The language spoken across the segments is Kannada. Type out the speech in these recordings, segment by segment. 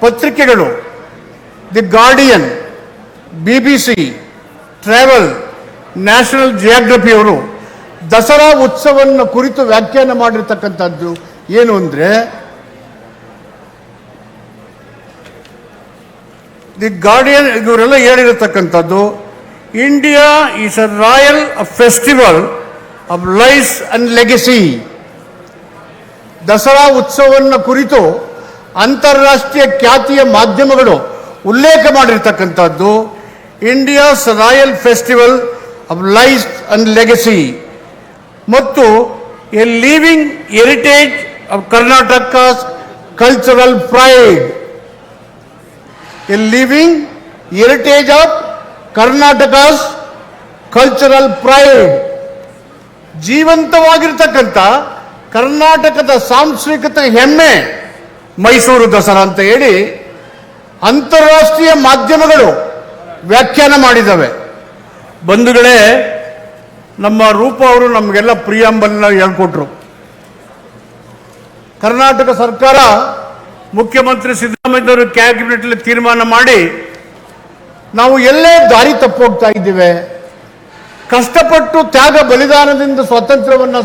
ಪತ್ರಿಕೆಗಳು the Guardian, BBC, travel, national ಜಿಯೋಗ್ರಫಿಯವರು ದಸರಾ ಉತ್ಸವವನ್ನು ಕುರಿತು ವ್ಯಾಖ್ಯಾನ ಮಾಡಿರ್ತಕ್ಕಂಥದ್ದು ಏನು ಅಂದರೆ, ದಿ ಗಾರ್ಡಿಯನ್ ಇವರೆಲ್ಲ ಹೇಳಿರತಕ್ಕಂಥದ್ದು, India is a royal festival of life and legacy. Dasara ಉತ್ಸವವನ್ನು ಕುರಿತು ಅಂತಾರಾಷ್ಟ್ರೀಯ ಖ್ಯಾತಿಯ ಮಾಧ್ಯಮಗಳು ಉಲ್ಲೇಖ ಮಾಡಿರ್ತಕ್ಕಂಥದ್ದು India's royal festival of life and legacy ಮತ್ತು a living heritage of Karnataka's cultural pride. A living heritage of Karnataka's cultural pride, ಜೀವಂತವಾಗಿರ್ತಕ್ಕಂಥ ಕರ್ನಾಟಕದ ಸಾಂಸ್ಕೃತಿಕ ಹೆಮ್ಮೆ ಮೈಸೂರು ದಸರಾ ಅಂತ ಹೇಳಿ ಅಂತಾರಾಷ್ಟ್ರೀಯ ಮಾಧ್ಯಮಗಳು ವ್ಯಾಖ್ಯಾನ ಮಾಡಿದ್ದಾವೆ. ಬಂಧುಗಳೇ, ನಮ್ಮ ರೂಪ ಅವರು ನಮಗೆಲ್ಲ ಪ್ರಿಯಾಂಬಲ್ನ ಹೇಳ್ಕೊಟ್ರು. ಕರ್ನಾಟಕ ಸರ್ಕಾರ ಮುಖ್ಯಮಂತ್ರಿ ಸಿದ್ದರಾಮಯ್ಯವರು ಕ್ಯಾಬಿನೆಟ್ಲಿ ತೀರ್ಮಾನ ಮಾಡಿ ನಾವು ಎಲ್ಲೇ ದಾರಿ ತಪ್ಪೋಗ್ತಾ ಇದ್ದೇವೆ, ಕಷ್ಟಪಟ್ಟು ತ್ಯಾಗ ಬಲಿದಾನದಿಂದ ಸ್ವಾತಂತ್ರ್ಯವನ್ನು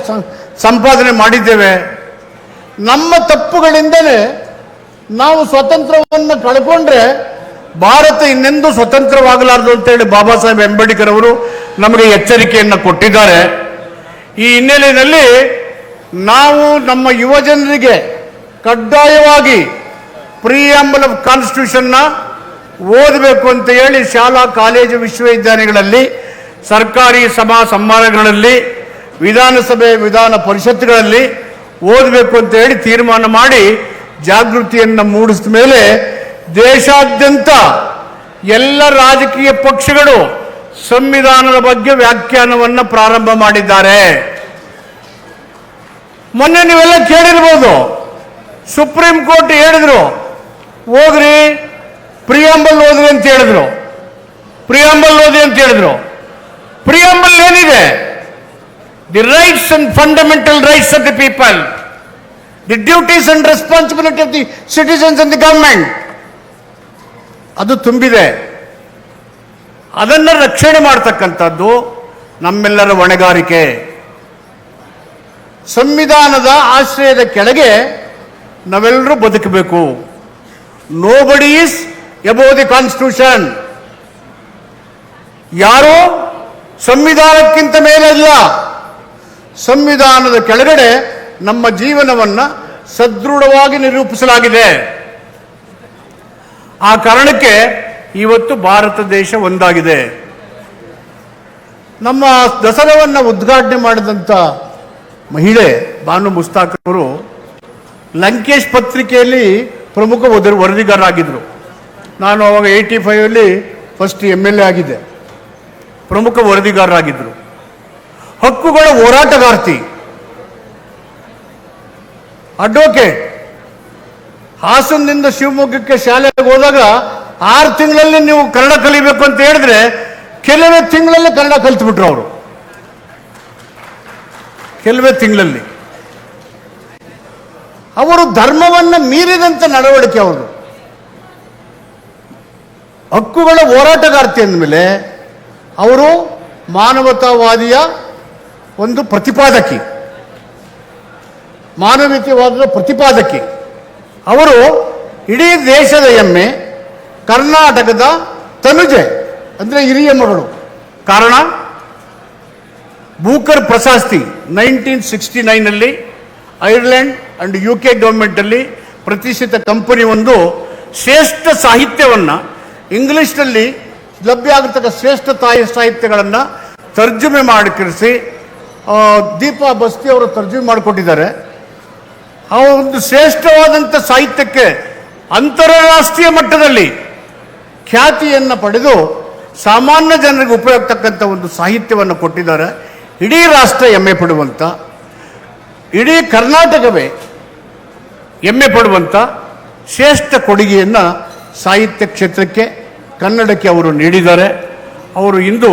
ಸಂಪಾದನೆ ಮಾಡಿದ್ದೇವೆ, ನಮ್ಮ ತಪ್ಪುಗಳಿಂದಲೇ ನಾವು ಸ್ವಾತಂತ್ರ್ಯವನ್ನು ಕಳ್ಕೊಂಡ್ರೆ ಭಾರತ ಇನ್ನೆಂದೂ ಸ್ವತಂತ್ರವಾಗಲಾರದು ಅಂತೇಳಿ ಬಾಬಾ ಸಾಹೇಬ್ ಅಂಬೇಡ್ಕರ್ ಅವರು ನಮಗೆ ಎಚ್ಚರಿಕೆಯನ್ನು ಕೊಟ್ಟಿದ್ದಾರೆ. ಈ ಹಿನ್ನೆಲೆಯಲ್ಲಿ ನಾವು ನಮ್ಮ ಯುವ ಜನರಿಗೆ ಕಡ್ಡಾಯವಾಗಿ ಪ್ರಿಯಾಂಬಲ್ ಆಫ್ ಕಾನ್ಸ್ಟಿಟ್ಯೂಷನ್ನ ಓದಬೇಕು ಅಂತ ಹೇಳಿ ಶಾಲಾ ಕಾಲೇಜು ವಿಶ್ವವಿದ್ಯಾಲಯಗಳಲ್ಲಿ, ಸರ್ಕಾರಿ ಸಭಾ ಸಮಾರಂಭಗಳಲ್ಲಿ, ವಿಧಾನಸಭೆ ವಿಧಾನ ಪರಿಷತ್ಗಳಲ್ಲಿ ಓದಬೇಕು ಅಂತ ಹೇಳಿ ತೀರ್ಮಾನ ಮಾಡಿ ಜಾಗೃತಿಯನ್ನು ಮೂಡಿಸಿದ ಮೇಲೆ ದೇಶಾದ್ಯಂತ ಎಲ್ಲ ರಾಜಕೀಯ ಪಕ್ಷಗಳು ಸಂವಿಧಾನದ ಬಗ್ಗೆ ವ್ಯಾಖ್ಯಾನವನ್ನು ಪ್ರಾರಂಭ ಮಾಡಿದ್ದಾರೆ. ಮೊನ್ನೆ ನೀವೆಲ್ಲ ಕೇಳಿರ್ಬೋದು, ಸುಪ್ರೀಂ ಕೋರ್ಟ್ ಹೇಳಿದ್ರು ಹೋಗ್ರಿ ಪ್ರಿಯಾಂಬಲ್ ಓದ್ರಿ ಅಂತ ಹೇಳಿದ್ರು. ಪ್ರಿಯಾಂಬಲ್ ಓದಿ ಅಂತ ಹೇಳಿದ್ರು. ಪ್ರಿಯಾಂಬಲ್ ಏನಿದೆ? The rights and fundamental rights of the people, the duties and responsibility of the citizens and the government, ಅದು ತುಂಬಿದೆ. ಅದನ್ನು ರಕ್ಷಣೆ ಮಾಡತಕ್ಕಂಥದ್ದು ನಮ್ಮೆಲ್ಲರ ಹೊಣೆಗಾರಿಕೆ. ಸಂವಿಧಾನದ ಆಶ್ರಯದ ಕೆಳಗೆ ನಾವೆಲ್ಲರೂ ಬದುಕಬೇಕು. Nobody is above the constitution. ಯಾರು ಸಂವಿಧಾನಕ್ಕಿಂತ ಮೇಲೆ ಇಲ್ಲ. ಸಂವಿಧಾನದ ಕೆಳಗಡೆ ನಮ್ಮ ಜೀವನವನ್ನು ಸದೃಢವಾಗಿ ನಿರೂಪಿಸಲಾಗಿದೆ. ಆ ಕಾರಣಕ್ಕೆ ಇವತ್ತು ಭಾರತ ದೇಶ ಒಂದಾಗಿದೆ. ನಮ್ಮ ದಸರಾವನ್ನು ಉದ್ಘಾಟನೆ ಮಾಡಿದಂಥ ಮಹಿಳೆ ಬಾನು ಮುಸ್ತಾಕ್ ಅವರು ಲಂಕೇಶ್ ಪತ್ರಿಕೆಯಲ್ಲಿ ಪ್ರಮುಖ ವರದಿಗಾರರಾಗಿದ್ದರು. ನಾನು ಅವಾಗ 85 ಫಸ್ಟ್ MLA ಆಗಿದ್ದೆ. ಪ್ರಮುಖ ವರದಿಗಾರರಾಗಿದ್ದರು. ಹಕ್ಕುಗಳ ಹೋರಾಟಗಾರ್ತಿ, ಅಡ್ವೊಕೇಟ್. ಹಾಸನದಿಂದ ಶಿವಮೊಗ್ಗಕ್ಕೆ ಶಾಲೆಗೆ ಹೋದಾಗ 6 ತಿಂಗಳಲ್ಲಿ ನೀವು ಕನ್ನಡ ಕಲಿಬೇಕು ಅಂತ ಹೇಳಿದ್ರೆ ಕೆಲವೇ ತಿಂಗಳಲ್ಲಿ ಕನ್ನಡ ಕಲಿತುಬಿಟ್ರು ಅವರು. ಕೆಲವೇ ತಿಂಗಳಲ್ಲಿ ಅವರು ಧರ್ಮವನ್ನು ಮೀರಿದಂಥ ನಡವಳಿಕೆ ಅವರು. ಹಕ್ಕುಗಳ ಹೋರಾಟಗಾರ್ತಿ ಅಂದಮೇಲೆ ಅವರು ಮಾನವತಾವಾದಿಯ ಒಂದು ಪ್ರತಿಪಾದಕಿ, ಮಾನವೀಯವಾದದ ಪ್ರತಿಪಾದಕಿ. ಅವರು ಇಡೀ ದೇಶದ ಹೆಮ್ಮೆ, ಕರ್ನಾಟಕದ ತನುಜೆ ಅಂದರೆ ಹಿರಿಯ ಮಗಳು. ಕಾರಣ, ಬೂಕರ್ ಪ್ರಶಸ್ತಿ 1969 ಐರ್ಲೆಂಡ್ ಅಂಡ್ UK ಗವರ್ಮೆಂಟಲ್ಲಿ ಪ್ರತಿಷ್ಠಿತ ಕಂಪನಿ ಒಂದು ಶ್ರೇಷ್ಠ ಸಾಹಿತ್ಯವನ್ನು, ಇಂಗ್ಲಿಷ್ನಲ್ಲಿ ಲಭ್ಯ ಆಗಿರ್ತಕ್ಕ ಶ್ರೇಷ್ಠ ಸಾಹಿತ್ಯಗಳನ್ನು ತರ್ಜುಮೆ ಮಾಡಿಸಿ ದೀಪಾ ಬಸ್ತಿ ಅವರು ತರ್ಜುಮೆ ಮಾಡಿಕೊಟ್ಟಿದ್ದಾರೆ. ಆ ಒಂದು ಶ್ರೇಷ್ಠವಾದಂಥ ಸಾಹಿತ್ಯಕ್ಕೆ ಅಂತಾರಾಷ್ಟ್ರೀಯ ಮಟ್ಟದಲ್ಲಿ ಖ್ಯಾತಿಯನ್ನು ಪಡೆದು ಸಾಮಾನ್ಯ ಜನರಿಗೆ ಉಪಯೋಗತಕ್ಕಂಥ ಒಂದು ಸಾಹಿತ್ಯವನ್ನು ಕೊಟ್ಟಿದ್ದಾರೆ. ಇಡೀ ರಾಷ್ಟ್ರ ಹೆಮ್ಮೆ ಪಡುವಂಥ, ಇಡೀ ಕರ್ನಾಟಕವೇ ಹೆಮ್ಮೆ ಪಡುವಂಥ ಶ್ರೇಷ್ಠ ಕೊಡುಗೆಯನ್ನು ಸಾಹಿತ್ಯ ಕ್ಷೇತ್ರಕ್ಕೆ, ಕನ್ನಡಕ್ಕೆ ಅವರು ನೀಡಿದ್ದಾರೆ. ಅವರು ಇಂದು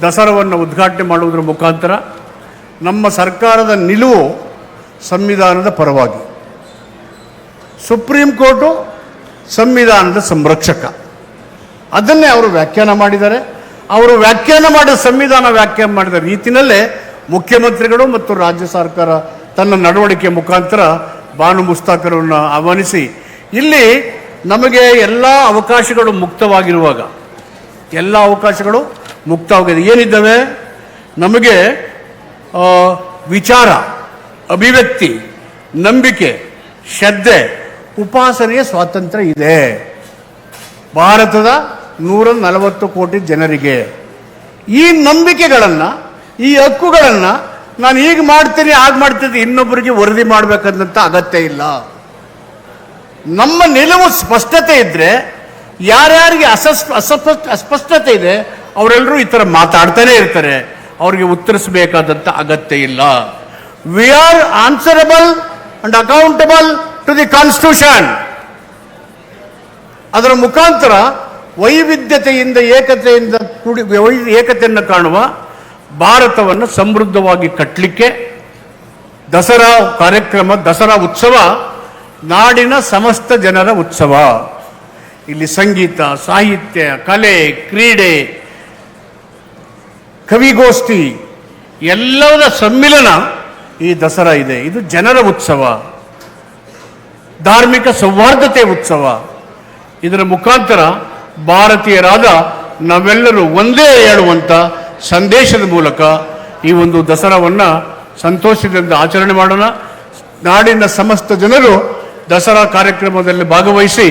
ದಸರಾವನ್ನು ಉದ್ಘಾಟನೆ ಮಾಡುವುದರ ಮುಖಾಂತರ ನಮ್ಮ ಸರ್ಕಾರದ ನಿಲುವು ಸಂವಿಧಾನದ ಪರವಾಗಿ. ಸುಪ್ರೀಂ ಕೋರ್ಟು ಸಂವಿಧಾನದ ಸಂರಕ್ಷಕ. ಅದನ್ನೇ ಅವರು ವ್ಯಾಖ್ಯಾನ ಮಾಡಿದ್ದಾರೆ. ಅವರು ವ್ಯಾಖ್ಯಾನ ಮಾಡಿದ ಸಂವಿಧಾನ ವ್ಯಾಖ್ಯಾನ ಮಾಡಿದ ರೀತಿಯಲ್ಲೇ ಮುಖ್ಯಮಂತ್ರಿಗಳು ಮತ್ತು ರಾಜ್ಯ ಸರ್ಕಾರ ತನ್ನ ನಡವಳಿಕೆ ಮುಖಾಂತರ ಬಾನು ಮುಸ್ತಾಕರನ್ನು ಆಹ್ವಾನಿಸಿ, ಇಲ್ಲಿ ನಮಗೆ ಎಲ್ಲ ಅವಕಾಶಗಳು ಮುಕ್ತವಾಗಿರುವಾಗ, ಎಲ್ಲ ಅವಕಾಶಗಳು ಮುಕ್ತವಾಗಿದೆ. ಏನಿದ್ದಾವೆ ನಮಗೆ? ವಿಚಾರ, ಅಭಿವ್ಯಕ್ತಿ, ನಂಬಿಕೆ, ಶ್ರದ್ಧೆ, ಉಪಾಸನೆಯ ಸ್ವಾತಂತ್ರ್ಯ ಇದೆ ಭಾರತದ 140 ಕೋಟಿ ಜನರಿಗೆ. ಈ ನಂಬಿಕೆಗಳನ್ನು, ಈ ಹಕ್ಕುಗಳನ್ನು ನಾನು ಈಗ ಮಾಡ್ತೀನಿ ಆಗ ಮಾಡ್ತೀನಿ ಇನ್ನೊಬ್ಬರಿಗೆ ವರದಿ ಮಾಡಬೇಕಂತ ಅಗತ್ಯ ಇಲ್ಲ. ನಮ್ಮ ನಿಲುವು ಸ್ಪಷ್ಟತೆ ಇದ್ದರೆ, ಯಾರ್ಯಾರಿಗೆ ಅಸ್ಪಷ್ಟತೆ ಇದೆ ಅವರೆಲ್ಲರೂ ಈ ಥರ ಮಾತಾಡ್ತಾನೆ ಇರ್ತಾರೆ, ಅವರಿಗೆ ಉತ್ತರಿಸಬೇಕಾದಂಥ ಅಗತ್ಯ ಇಲ್ಲ. We are answerable and accountable to the constitution. ಅದರ ಮುಖಾಂತರ ವೈವಿಧ್ಯತೆಯಿಂದ ಏಕತೆಯಿಂದ ಕೂಡಿ ಏಕತೆಯನ್ನು ಕಾಣುವ ಭಾರತವನ್ನು ಸಮೃದ್ಧವಾಗಿ ಕಟ್ಟಲಿಕ್ಕೆ ದಸರಾ ಕಾರ್ಯಕ್ರಮ, ದಸರಾ ಉತ್ಸವ ನಾಡಿನ ಸಮಸ್ತ ಜನರ ಉತ್ಸವ. ಇಲ್ಲಿ ಸಂಗೀತ, ಸಾಹಿತ್ಯ, ಕಲೆ, ಕ್ರೀಡೆ, ಕವಿಗೋಷ್ಠಿ ಎಲ್ಲದರ ಸಮ್ಮಿಲನ ಈ ದಸರಾ ಇದೆ. ಇದು ಜನರ ಉತ್ಸವ, ಧಾರ್ಮಿಕ ಸೌಹಾರ್ದತೆ ಉತ್ಸವ. ಇದರ ಮುಖಾಂತರ ಭಾರತೀಯರಾದ ನಾವೆಲ್ಲರೂ ಒಂದೇ ಹೇಳುವಂಥ ಸಂದೇಶದ ಮೂಲಕ ಈ ಒಂದು ದಸರಾವನ್ನು ಸಂತೋಷದಿಂದ ಆಚರಣೆ ಮಾಡೋಣ. ನಾಡಿನ ಸಮಸ್ತ ಜನರು ದಸರಾ ಕಾರ್ಯಕ್ರಮದಲ್ಲಿ ಭಾಗವಹಿಸಿ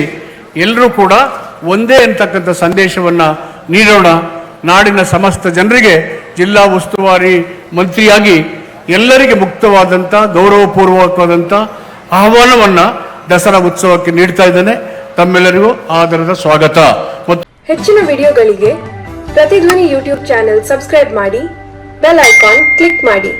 ಎಲ್ಲರೂ ಕೂಡ ಒಂದೇ ಅಂತಕ್ಕಂಥ ಸಂದೇಶವನ್ನು ನೀಡೋಣ. ನಾಡಿನ ಸಮಸ್ತ ಜನರಿಗೆ ಜಿಲ್ಲಾ ಉಸ್ತುವಾರಿ ಮಂತ್ರಿಯಾಗಿ ಎಲ್ಲರಿಗೆ ಮುಕ್ತವಾದಂಥ ಗೌರವಪೂರ್ವಕವಾದಂಥ ಆಹ್ವಾನವನ್ನು ದಸರಾ ಉತ್ಸವಕ್ಕೆ ನೀಡ್ತಾ ಇದ್ದೇನೆ. ತಮ್ಮೆಲ್ಲರಿಗೂ ಆದರದ ಸ್ವಾಗತ. ಹೆಚ್ಚಿನ ವಿಡಿಯೋಗಳಿಗೆ ಪ್ರತಿಧ್ವನಿ ಯೂಟ್ಯೂಬ್ ಚಾನೆಲ್ ಸಬ್ಸ್ಕ್ರೈಬ್ ಮಾಡಿ, ಬೆಲ್ ಐಕಾನ್ ಕ್ಲಿಕ್ ಮಾಡಿ.